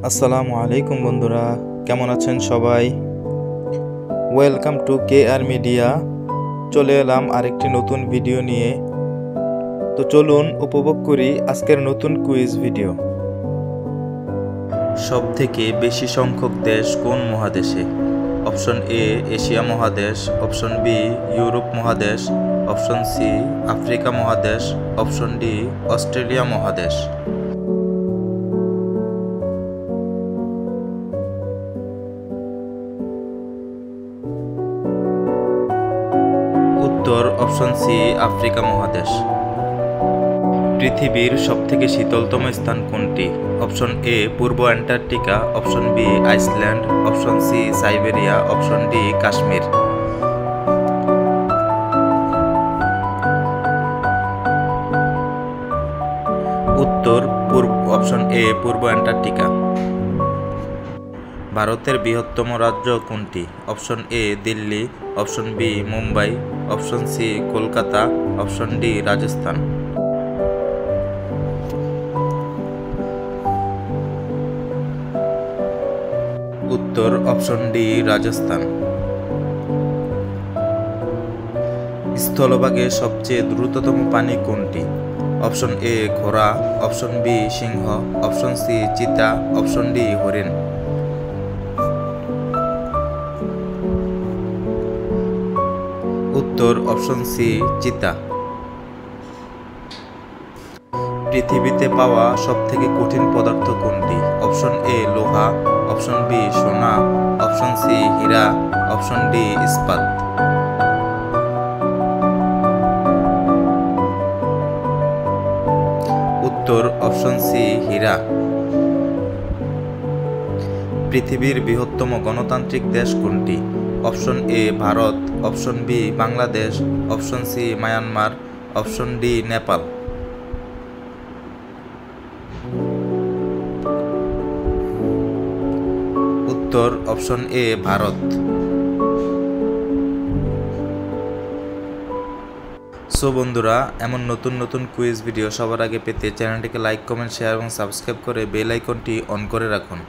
আসসালামু আলাইকুম বন্ধুরা, কেমন আছেন সবাই? Welcome to KR media. চলে এলাম আরেকটি নতুন ভিডিও নিয়ে। তো চলুন উপভোগ করি আজকের নতুন কুইজ ভিডিও। সবথেকে বেশি সংখ্যক দেশ কোন মহাদেশে? অপশন এ এশিয়া মহাদেশ, অপশন বি ইউরোপ মহাদেশ, অপশন সি আফ্রিকা মহাদেশ, অপশন ডি অস্ট্রেলিয়া মহাদেশ। উত্তর অপশন সি আফ্রিকা মহাদেশ। পৃথিবীর সবথেকে শীতলতম স্থান কোনটি? অপশন এ পূর্ব Antarctica, option B Iceland, option C Siberia, option D Kashmir. উত্তর অপশন এ পূর্ব অ্যান্টার্কটিকা। ভারতের বৃহত্তম রাজ্য কোনটি? Option A Delhi, option B Mumbai, option C Kolkata, option D Rajasthan. উত্তর অপশন ডি রাজস্থান। স্থলভাগে সবচেয়ে দ্রুততম প্রাণী কোনটি? অপশন এ ঘোড়া, অপশন বি সিংহ, অপশন সি চিতা, অপশন ডি হরিণ। উত্তর অপশন সি চিতা। পৃথিবীতে পাওয়া সবথেকে কঠিন পদার্থ কোনটি? অপশন এ লোহা, অপশন বি সোনা, অপশন সি হীরা, অপশন ডি ইস্পাত। উত্তর অপশন সি হীরা। পৃথিবীর বৃহত্তম গণতান্ত্রিক দেশ কোনটি? Option A Bharat, option B Bangladesh, option C Myanmar, option D Nepal. উত্তর অপশন এ ভারত। সো বন্ধুরা, এমন নতুন নতুন কুইজ ভিডিও সবার আগে পেতে চ্যানেলটিকে লাইক, কমেন্ট, শেয়ার এবং সাবস্ক্রাইব করে বেল আইকনটি অন করে রাখুন।